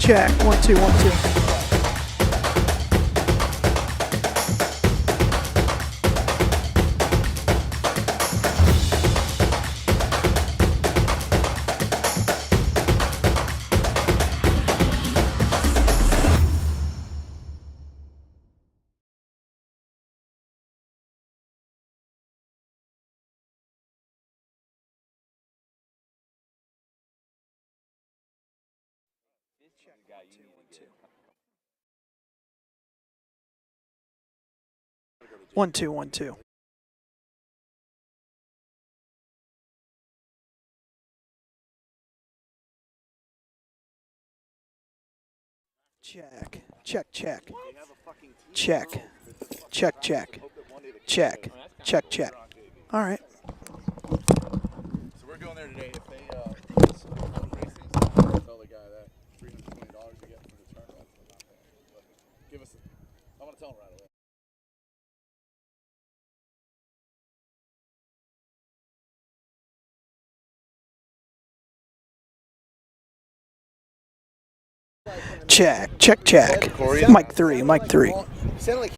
Check. 1 2 1 2. One two one two. Check. Check. Check. Check. Check. Check. Check. Check. Check. All right. So we're going there today. If they racing, tell the guy that $320 you get for the tournament. But give us. I'm gonna tell him right away. Check. Check. Check. Mike 3. Mike 3. Sound like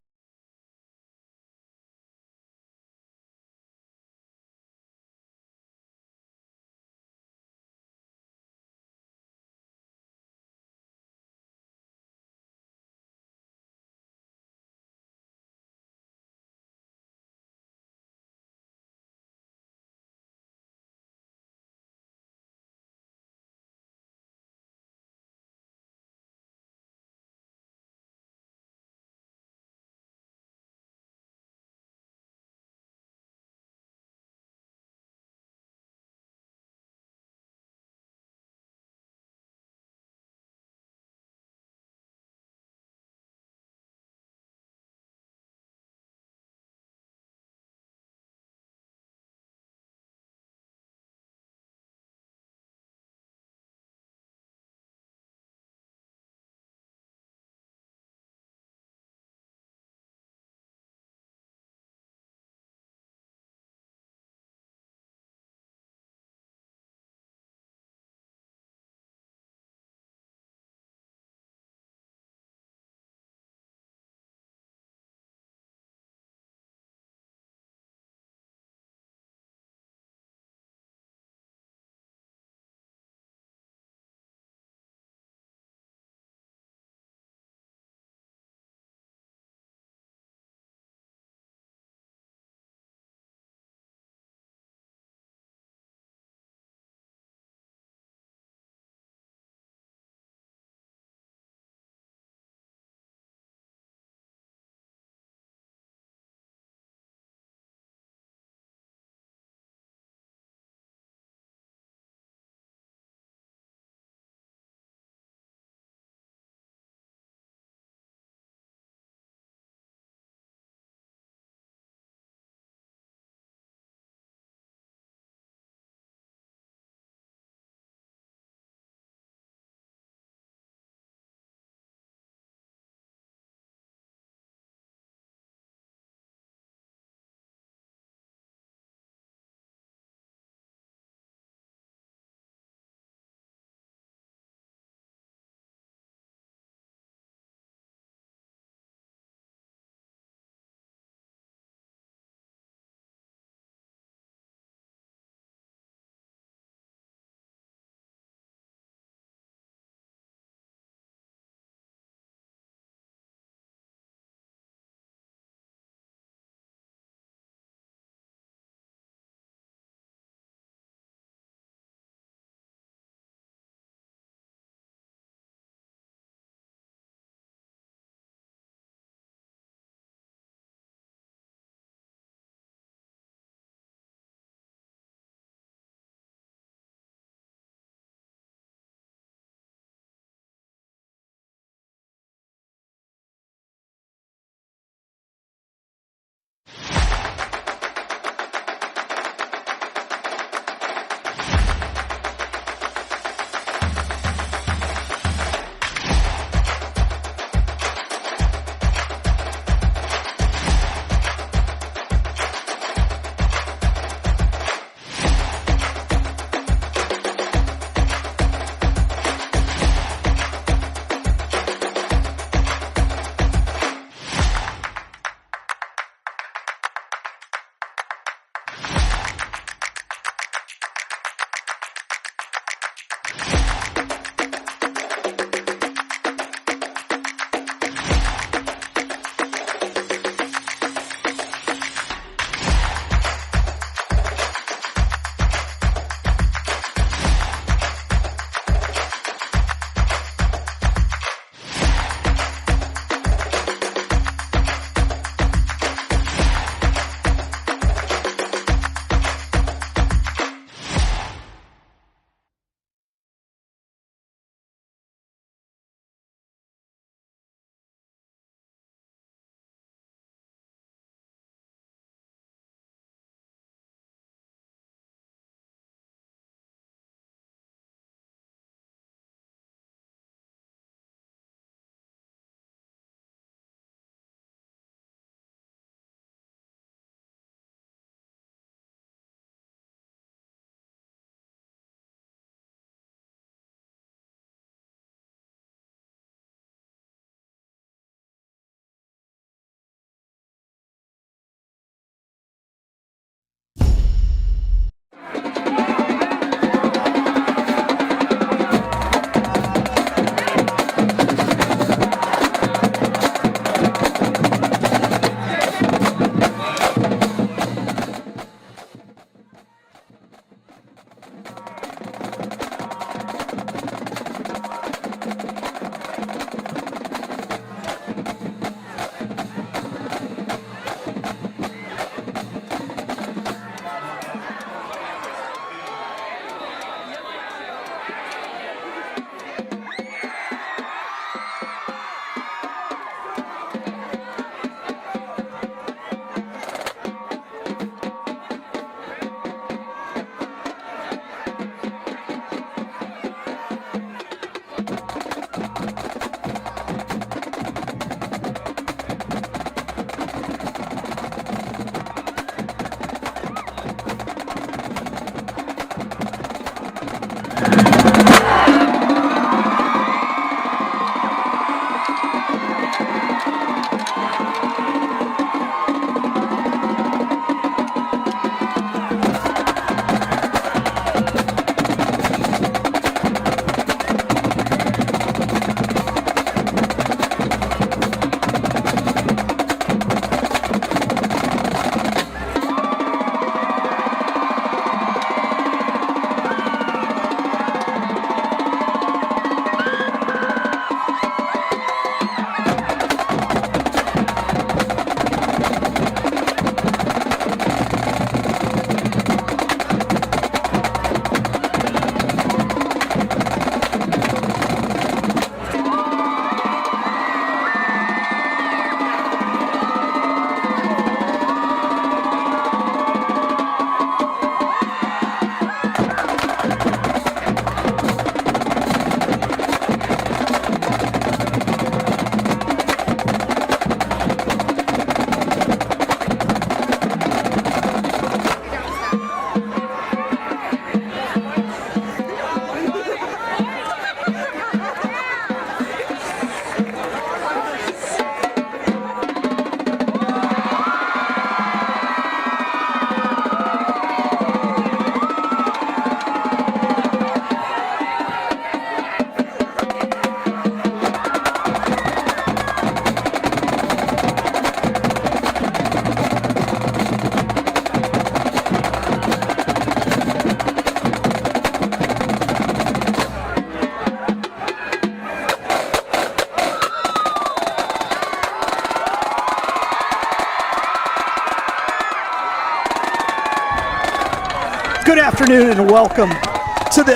Good afternoon and welcome to the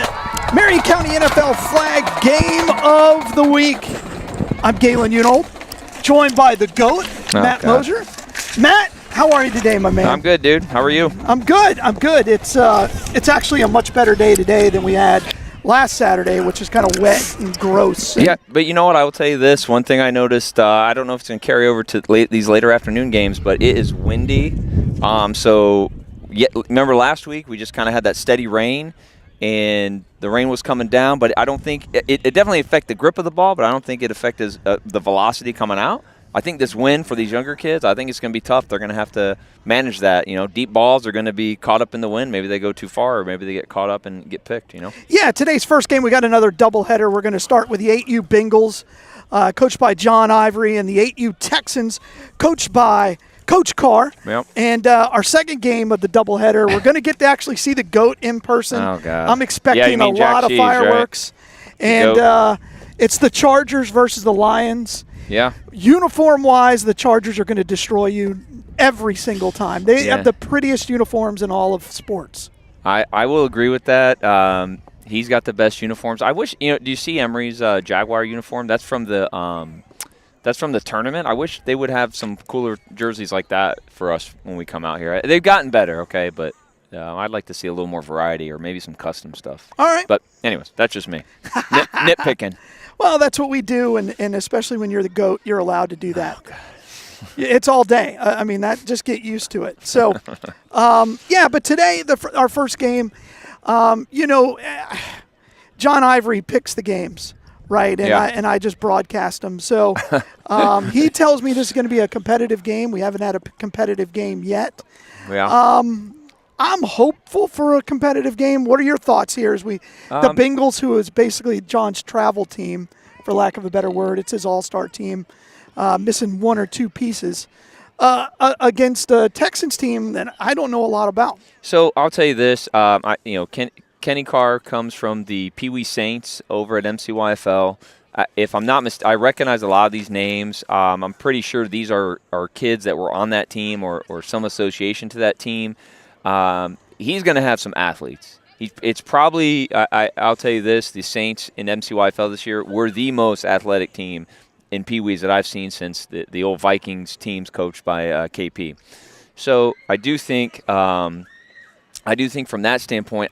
Marion County NFL Flag Game of the Week. I'm Galen Unold, joined by the GOAT, Matt Moser. Matt, how are you today, my man? I'm good, dude. How are you? I'm good. It's actually a much better day today than we had last Saturday, which is kind of wet and gross. Yeah, but you know what? I will tell you this. One thing I noticed, I don't know if it's going to carry over to these later afternoon games, but it is windy. Remember last week we just kind of had that steady rain, and the rain was coming down, but I don't think it definitely affected the grip of the ball, but I don't think it affected the velocity coming out. I think this wind for these younger kids, I think it's going to be tough. They're going to have to manage that. You know, deep balls are going to be caught up in the wind. Maybe they go too far, or maybe they get caught up and get picked, you know? Yeah, today's first game, we got another doubleheader. We're going to start with the 8U Bengals, coached by John Ivory, and the 8U Texans, coached by Coach Carr. Yep. And our second game of the doubleheader, we're going to get to actually see the GOAT in person. Oh, God. I'm expecting a lot of fireworks. Right? And it's the Chargers versus the Lions. Yeah. Uniform-wise, the Chargers are going to destroy you every single time. They have the prettiest uniforms in all of sports. I will agree with that. He's got the best uniforms. I wish, do you see Emery's Jaguar uniform? That's from the tournament. I wish they would have some cooler jerseys like that for us when we come out here. They've gotten better, okay, but I'd like to see a little more variety or maybe some custom stuff. All right. But anyways, that's just me. Nitpicking. Well, that's what we do, and especially when you're the GOAT, you're allowed to do that. Oh, God. It's all day. I mean, just get used to it. So, but today, our first game, John Ivory picks the games, right? And I just broadcast them. So he tells me this is going to be a competitive game. We haven't had a competitive game yet. Yeah. I'm hopeful for a competitive game. What are your thoughts here as the Bengals, who is basically John's travel team, for lack of a better word, it's his all-star team, missing one or two pieces, against a Texans team that I don't know a lot about. So I'll tell you this, Kenny Carr comes from the Pee Wee Saints over at MCYFL. If I'm not mistaken, I recognize a lot of these names. I'm pretty sure these are kids that were on that team or some association to that team. He's going to have some athletes. It's probably, I'll tell you this, the Saints in MCYFL this year were the most athletic team in Pee Wees that I've seen since the old Vikings teams coached by KP. So I do think from that standpoint,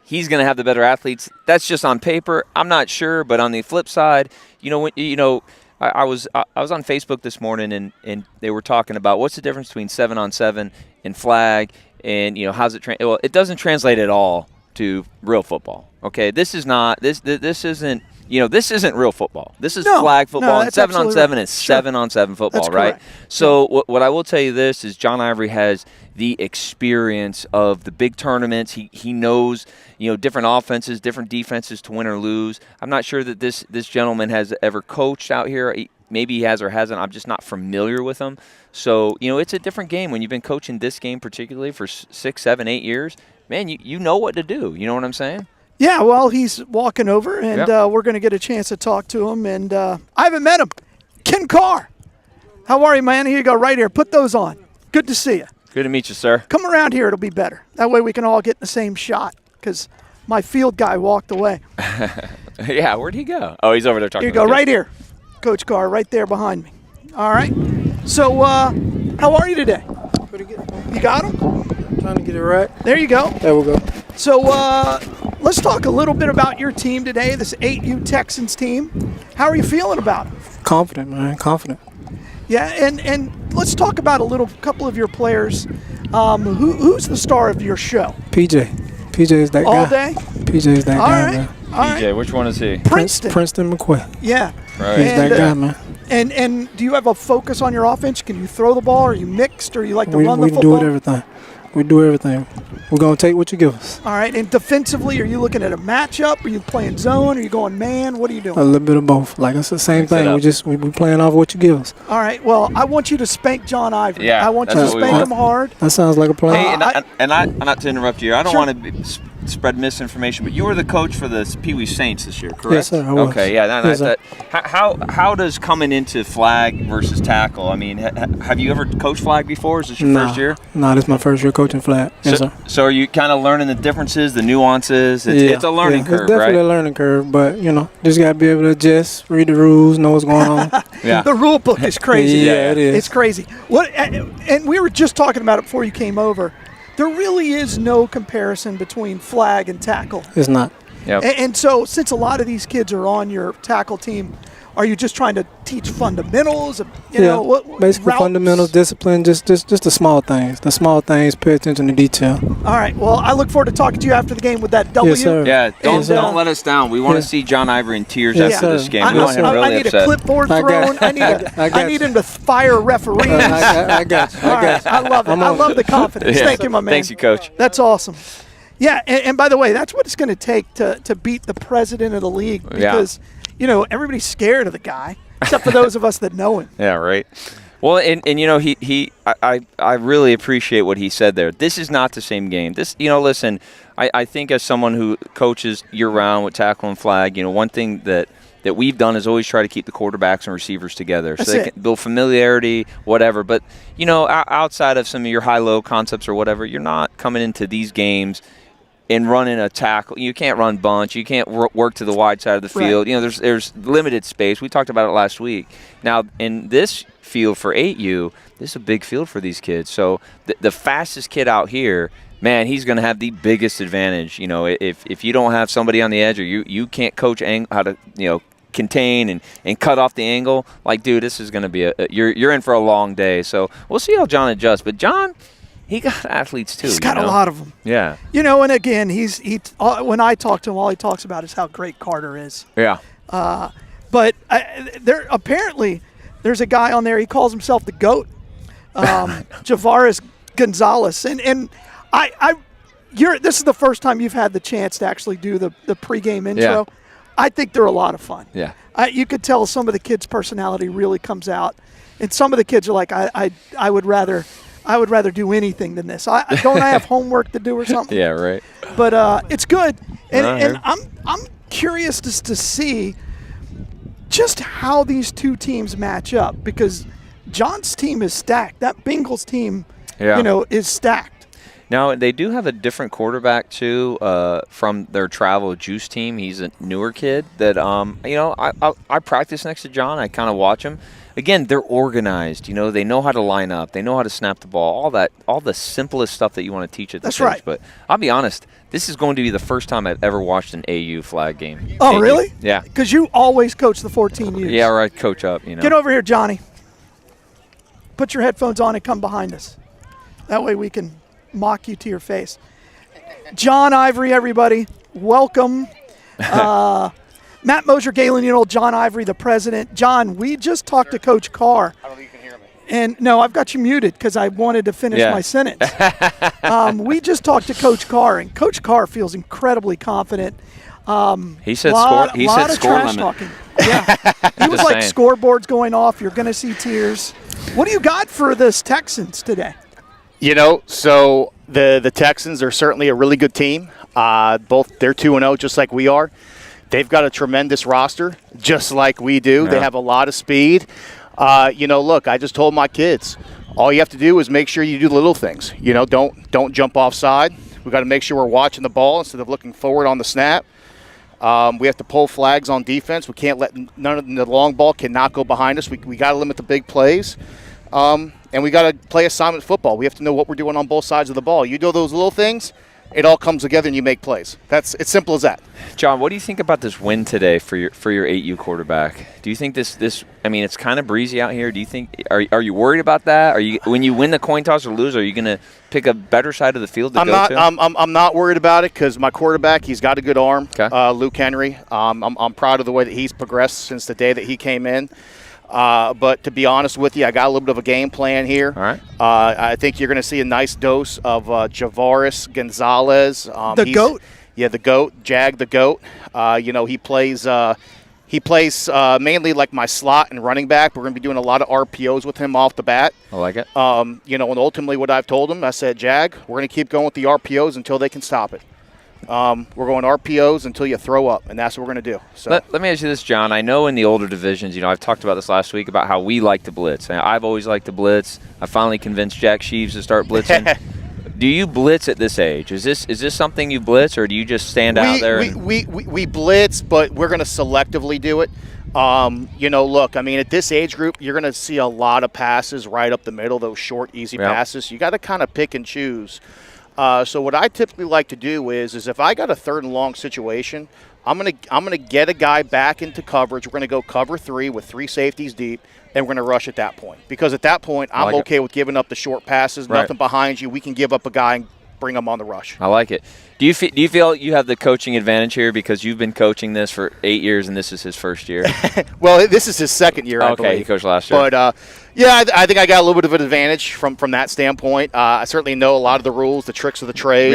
he's going to have the better athletes. That's just on paper. I'm not sure, but on the flip side, I was on Facebook this morning and they were talking about what's the difference between 7-on-7 and flag, and how's it well, it doesn't translate at all to real football. Okay, this isn't real football. This is flag football, and 7-on-7 is 7-on-7 football, that's right? Correct. So what I will tell you this is John Ivory has the experience of the big tournaments. He knows different offenses, different defenses to win or lose. I'm not sure that this gentleman has ever coached out here. Maybe he has or hasn't. I'm just not familiar with him. So it's a different game when you've been coaching this game particularly for 6, 7, 8 years. Man, you know what to do. You know what I'm saying? Yeah, well, he's walking over, and we're going to get a chance to talk to him. And I haven't met him. Ken Carr, how are you, man? Here you go, right here. Put those on. Good to see you. Good to meet you, sir. Come around here. It'll be better. That way we can all get in the same shot, because my field guy walked away. Yeah, where'd he go? Oh, he's over there talking to you. Here you go, right here. Coach Carr, right there behind me. All right. So how are you today? Pretty good. You got him? Trying to get it right. There you go. There we go. So let's talk a little bit about your team today, this 8U Texans team. How are you feeling about it? Confident, man. Confident. Yeah, and let's talk about a couple of your players. Who's the star of your show? PJ. PJ is that guy. All day? PJ is that guy, man. All right. PJ, which one is he? Princeton McCoy. Yeah. Right. He's that guy, man. And do you have a focus on your offense? Can you throw the ball? Are you mixed, or you like to run the football? We do everything. We do everything. We're going to take what you give us. All right. And defensively, are you looking at a matchup? Are you playing zone? Are you going man? What are you doing? A little bit of both. Like, it's the same thing. We playing off what you give us. All right. Well, I want you to spank John Ivory. Yeah, I want you to spank him hard. That sounds like a plan. Hey, and not to interrupt you, I don't want to spread misinformation, but you were the coach for the Pee Wee Saints this year, correct? Yes, sir. I was. Okay, yeah. Yes, sir. How does coming into flag versus tackle? I mean, have you ever coached flag before? Is this your first year? No, this is my first year coaching flag. Yes, sir. So are you kind of learning the differences, the nuances? It's a learning curve, It's definitely right? a learning curve, but just gotta be able to adjust, read the rules, know what's going on. Yeah. The rule book is crazy. Yeah, it is. It's crazy. And we were just talking about it before you came over. There really is no comparison between flag and tackle. It's not. Yep. And so, since a lot of these kids are on your tackle team, are you just trying to teach fundamentals? Basically routes? fundamentals, discipline, just the small things. The small things, pay attention to detail. All right. Well, I look forward to talking to you after the game with that W. Yes, sir. Yeah, And, don't let us down. We want to see John Ivory in tears Yes, after sir. this game. I, We want him I really need upset. a clipboard I got thrown. I need him to fire a referee. I got you. All right. I love it. I love the confidence. Yeah. Thank you, my man. Thanks, you, Coach. That's awesome. Yeah, and by the way, that's what it's going to take to beat the president of the league because, everybody's scared of the guy, except for those of us that know him. Yeah, right. Well, and I really appreciate what he said there. This is not the same game. This, listen, I think as someone who coaches year-round with tackle and flag, one thing that we've done is always try to keep the quarterbacks and receivers together so they can build familiarity, whatever. But, outside of some of your high-low concepts or whatever, you're not coming into these games and running a tackle. You can't run bunch. You can't work to the wide side of the field. Right. There's limited space. We talked about it last week. Now, in this field for 8U, this is a big field for these kids. So the fastest kid out here, man, he's going to have the biggest advantage. If you don't have somebody on the edge or you can't coach how to, contain and cut off the angle, dude, this is going to be you're in for a long day. So we'll see how John adjusts. But John, he got athletes too. He's got a lot of them. Yeah. And again, when I talk to him, all he talks about is how great Carter is. Yeah. But there's a guy on there. He calls himself the GOAT, Javaris Gonzalez, and this is the first time you've had the chance to actually do the pregame intro. Yeah. I think they're a lot of fun. Yeah. You could tell some of the kids' personality really comes out, and some of the kids are like, I would rather do anything than this. Don't I have homework to do or something? Yeah, right. But it's good, and I'm curious just to see just how these two teams match up because John's team is stacked. That Bengals team, is stacked. Now, they do have a different quarterback, too, from their travel juice team. He's a newer kid that, I practice next to John. I kind of watch him. Again, they're organized. They know how to line up. They know how to snap the ball, all the simplest stuff that you want to teach at the That's pitch. right. But I'll be honest, this is going to be the first time I've ever watched an AU flag game. Oh, really? Yeah. Because you always coach the 14Us. Yeah, right, coach up, Get over here, Johnny. Put your headphones on and come behind us. That way we can mock you to your face. John Ivory, everybody, welcome. Matt Mosier, Galen, John Ivory, the president. John, we just talked to Coach Carr. I don't think you can hear me. And no, I've got you muted because I wanted to finish my sentence. We just talked to Coach Carr, and Coach Carr feels incredibly confident. He said score. He said of score trash limit. talking. Yeah, he was Just like saying. scoreboards going off. You're going to see tears. What do you got for this Texans today? So the Texans are certainly a really good team. Both they're 2-0 just like we are. They've got a tremendous roster just like we do. Yeah. They have a lot of speed. Look, I just told my kids, all you have to do is make sure you do the little things. Don't jump offside. We got to make sure we're watching the ball instead of looking forward on the snap. We have to pull flags on defense. We can't let none of the long ball cannot go behind us. We got to limit the big plays. And we got to play assignment football. We have to know what we're doing on both sides of the ball. You do those little things, it all comes together and you make plays. It's simple as that. John, what do you think about this win today for your 8U quarterback? Do you think this? I mean, it's kind of breezy out here. Do you think are you worried about that? Are you when you win the coin toss or lose? Are you going to pick a better side of the field to I'm go not. to? I'm not worried about it because my quarterback, he's got a good arm. Okay. Luke Henry. I'm proud of the way that he's progressed since the day that he came in. But to be honest with you, I got a little bit of a game plan here. All right. I think you're going to see a nice dose of Javaris Gonzalez. The GOAT? Yeah, the GOAT, Jag the GOAT. He plays mainly like my slot and running back. We're going to be doing a lot of RPOs with him off the bat. I like it. And ultimately what I've told him, I said, Jag, we're going to keep going with the RPOs until they can stop it. We're going RPOs until you throw up, and that's what we're going to do. So let me ask you this, John. I know in the older divisions, I've talked about this last week about how we like to blitz. I've always liked to blitz. I finally convinced Jack Sheaves to start blitzing. Do you blitz at this age? Is this something you blitz, or do you just stand out there? We blitz, but we're going to selectively do it. Look, I mean, at this age group, you're going to see a lot of passes right up the middle, those short, easy passes. You got to kind of pick and choose. So what I typically like to do is if I got a 3rd and long situation, I'm gonna get a guy back into coverage. We're going to go cover 3 with 3 safeties deep, and we're going to rush at that point. Because at that point, I'm okay with giving up the short passes, nothing behind you. We can give up a guy and bring him on the rush. I like it. Do you feel you have the coaching advantage here because you've been coaching this for 8 years and this is his first year? Well, this is his 2nd year, I believe. Okay, he coached last year. But, I think I got a little bit of an advantage from that standpoint. I certainly know a lot of the rules, the tricks of the trade,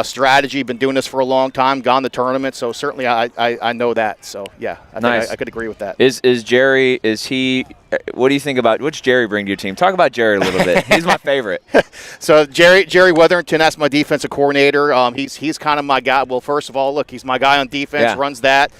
strategy. Been doing this for a long time, gone to tournaments, so certainly I know that. So, yeah, I think I could agree with that. Is Jerry, what do you think about, what's Jerry bring to your team? Talk about Jerry a little bit. He's my favorite. So, Jerry Weatherington, that's my defensive coordinator. He's kind of my guy. Well, first of all, look, he's my guy on defense, runs that.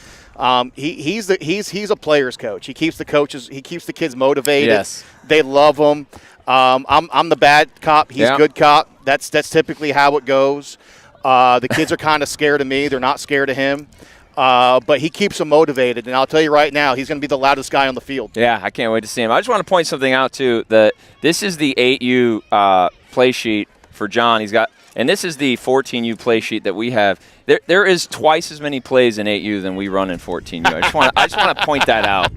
He's a player's coach. He keeps the kids motivated. Yes. They love him. I'm the bad cop. He's good cop. That's typically how it goes. The kids are kind of scared of me. They're not scared of him. But he keeps them motivated. And I'll tell you right now, he's going to be the loudest guy on the field. Yeah, I can't wait to see him. I just want to point something out, too, that this is the 8U play sheet for John. And this is the 14U play sheet that we have. There is twice as many plays in 8U than we run in 14U. I just want to point that out.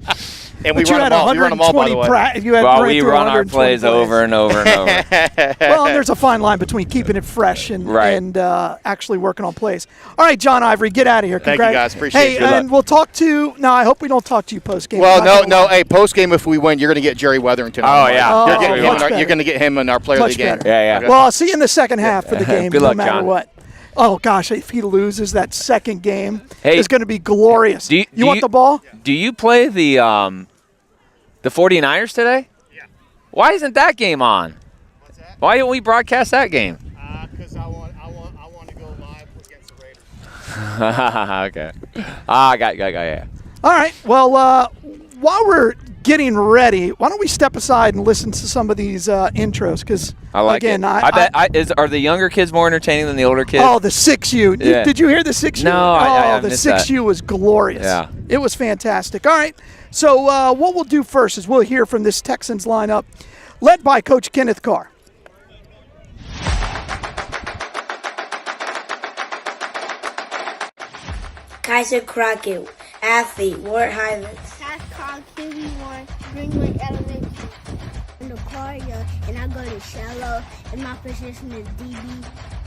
And we run them all, by the way. We run our plays over and over and over. Well, and there's a fine line between keeping it fresh and actually working on plays. All right, John Ivory, get out of here. Thank you, guys. Appreciate it. Hey, and we'll talk to – no, I hope we don't talk to you post-game. Well, no. Hey, post-game, if we win, you're going to get Jerry Weatherington. Oh, yeah. You're going to get him in our player of the game. Yeah. Okay. Well, I'll see you in the second half for the game, Good luck, no matter John. what. Oh, gosh, if he loses that second game, it's going to be glorious. You want the ball? Do you play the 49ers today? Yeah. Why isn't that game on? What's that? Why don't we broadcast that game? Because I want to go live against the Raiders. Okay. I got yeah. All right. Well, while we're getting ready, why don't we step aside and listen to some of these intros? Because I like again, it. I bet are the younger kids more entertaining than the older kids? Oh, the 6U. Yeah. Did you hear the 6U? No, I the missed 6U was glorious. Yeah. It was fantastic. All right. So what we'll do first is we'll hear from this Texans lineup led by Coach Kenneth Carr. Kaiser Crockett, athlete, Ward Highlands. Cash Cog, QB1, Greenwood Elementary. In the car, and I go to shallow, and my position is DB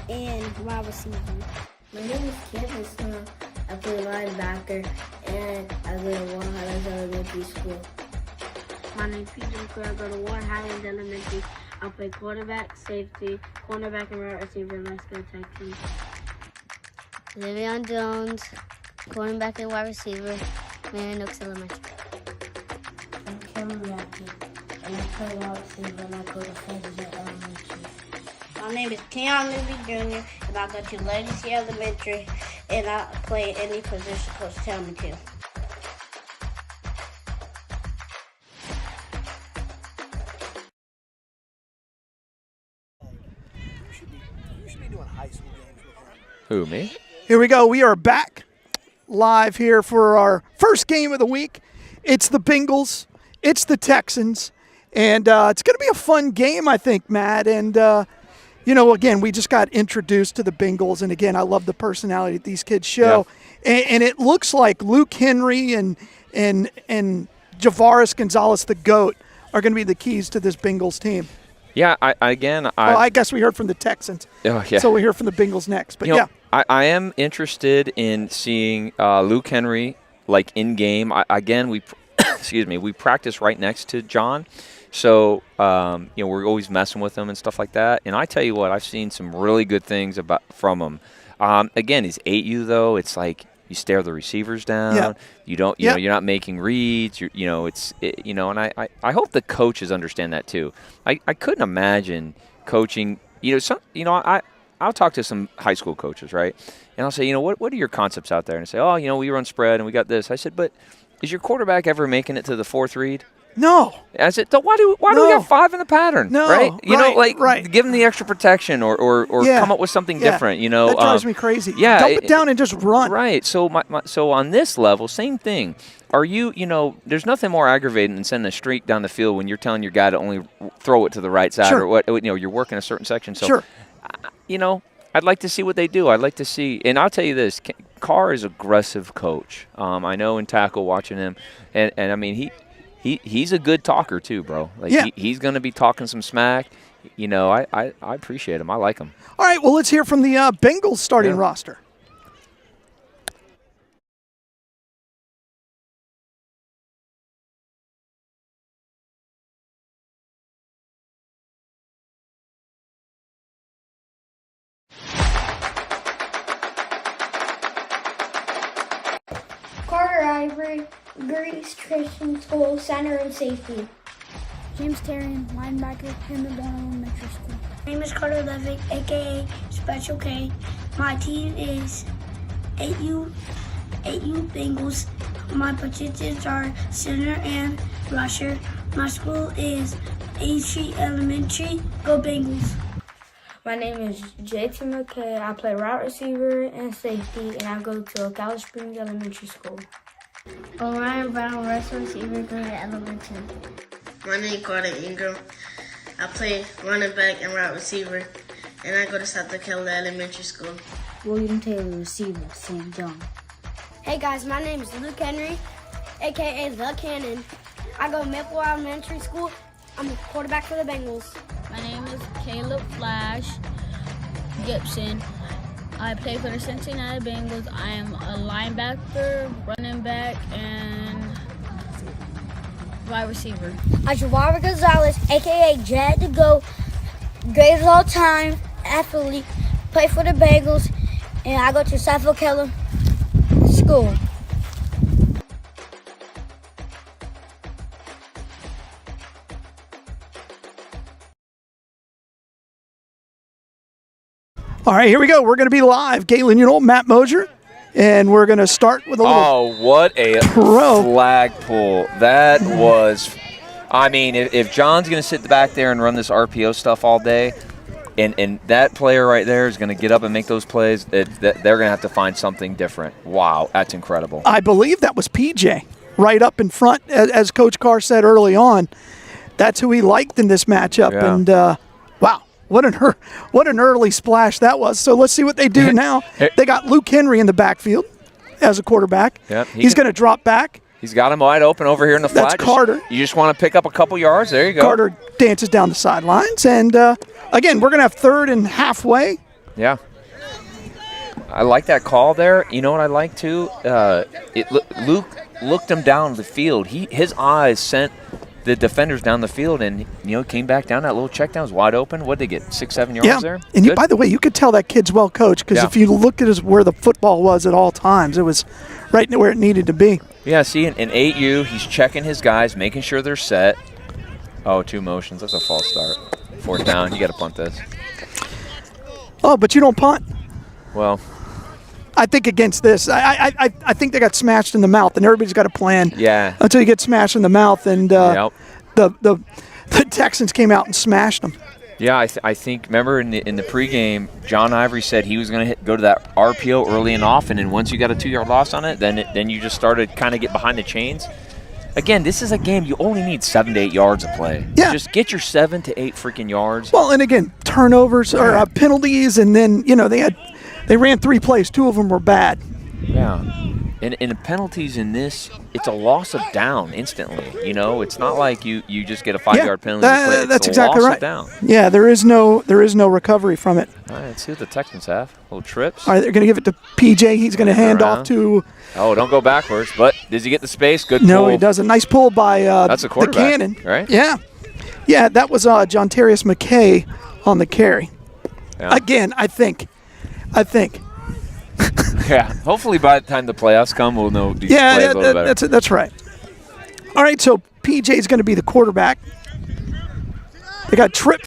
and wide receiver. My name is Kenneth Carr. I play linebacker, and I go to Ward Highlands Elementary School. My name is Peter McCoy. I go to Ward Highlands Elementary. I play quarterback, safety, cornerback, and wide receiver. Let's go Texans. Le'Veon Jones, cornerback and wide receiver, Marion Elementary. I'm Cameron Rocky, and I play wide receiver, and I go to Frederick Elementary. My name is Keon Levy Jr., and I go to Legacy Elementary, and I play any position Coach tell me to. You should be doing high school games with him. Who, me? Here we go. We are back live here for our first game of the week. It's the Bengals. It's the Texans. And it's going to be a fun game, I think, Matt. And, again, we just got introduced to the Bengals. And, again, I love the personality that these kids show. Yeah. And it looks like Luke Henry and Javaris Gonzalez, the GOAT, are going to be the keys to this Bengals team. Yeah, I guess we heard from the Texans. Oh, yeah. So we hear from the Bengals next. But, I am interested in seeing Luke Henry, like, in-game. We practice right next to John. So, we're always messing with him and stuff like that. And I tell you what, I've seen some really good things from him. Again, he's 8U, though. It's like you stare the receivers down. Yeah. You don't, you're not making reads. And I hope the coaches understand that too. I couldn't imagine coaching. I'll talk to some high school coaches, right? And I'll say, what are your concepts out there? And I say, oh, we run spread and we got this. I said, but is your quarterback ever making it to the fourth read? No. I said, why do we have 5 in the pattern? No. Right? Give them the extra protection or come up with something different. That drives me crazy. Yeah, dump it down and just run. Right. So so on this level, same thing. Are you, there's nothing more aggravating than sending a streak down the field when you're telling your guy to only throw it to the right side or what, you're working a certain section. So, I'd like to see what they do. I'd like to see, and I'll tell you this, Carr is an aggressive coach. I know in tackle watching him, and I mean, he's a good talker too, bro. He's going to be talking some smack. I appreciate him. I like him. All right, well, let's hear from the Bengals starting roster. Carter Ivory, Greece Christian School, center and safety. James Terrian, linebacker, Hamilton Elementary School. My name is Carter Levick, aka Special K. My team is 8U Bengals. My positions are center and rusher. My school is H.E. Elementary. Go Bengals. My name is JT McKay. I play wide receiver and safety, and I go to College Springs Elementary School. Orion Brown, wrestler, receiver, go to elementary. My name is Carter Ingram. I play running back and wide receiver, and I go to South Dakota Elementary School. William Taylor, receiver, St. John. Hey guys, my name is Luke Henry, aka The Cannon. I go to Maple Elementary School. I'm a quarterback for the Bengals. My name is Caleb Flash Gibson. I play for the Cincinnati Bengals. I am a linebacker, running back, and wide receiver. I'm Javara Gonzalez, aka Jet to Go, greatest all time athlete, play for the Bengals, and I go to South Dakota School. All right, here we go. We're going to be live. Galen, Matt Mosier, and we're going to start with a little what a flag pull. That was, I mean, if John's going to sit back there and run this RPO stuff all day, and that player right there is going to get up and make those plays, they're going to have to find something different. Wow, that's incredible. I believe that was PJ right up in front, as Coach Carr said early on. That's who he liked in this matchup, and wow. What an early splash that was. So let's see what they do now. They got Luke Henry in the backfield as a quarterback. Yep, he's going to drop back. He's got him wide open over here in the flat. That's Carter. You just want to pick up a couple yards. There you go. Carter dances down the sidelines. And, again, we're going to have third and halfway. Yeah. I like that call there. You know what I like, too? Luke looked him down the field. His eyes sent the defenders down the field, and came back down. That little check down was wide open. What did they get, 6-7 yards there? And by the way, you could tell that kid's well coached, because if you look at where the football was at all times, it was right where it needed to be. Yeah, see, in 8U, he's checking his guys, making sure they're set. Oh, 2 motions. That's a false start. 4th down. You got to punt this. Oh, but you don't punt. Well, I think against this, I think they got smashed in the mouth, and everybody's got a plan. Yeah. Until you get smashed in the mouth, and the Texans came out and smashed them. Yeah, I think. Remember in the pregame, John Ivory said he was going to go to that RPO early and often, and once you got a 2-yard loss on it, then you just started kind of get behind the chains. Again, this is a game you only need 7 to 8 yards of play. Yeah. Just get your 7 to 8 freaking yards. Well, and again, turnovers or penalties, and then they ran 3 plays. 2 of them were bad. Yeah. And the penalties in this, it's a loss of down instantly. It's not like you just get a 5-yard penalty. That's exactly right. Down. Yeah, there is no recovery from it. All right, let's see what the Texans have. Little trips. All right, they're going to give it to PJ. He's going to hand off to. Oh, don't go backwards. But does he get the space? Good pull. No, he doesn't. Nice pull by That's a quarterback, the Cannon. Right? Yeah. Yeah, that was John Terrius McKay on the carry. Yeah. Again, I think. Yeah, hopefully by the time the playoffs come, we'll know these plays a little better. That's right. All right, so PJ's going to be the quarterback. They got Tripp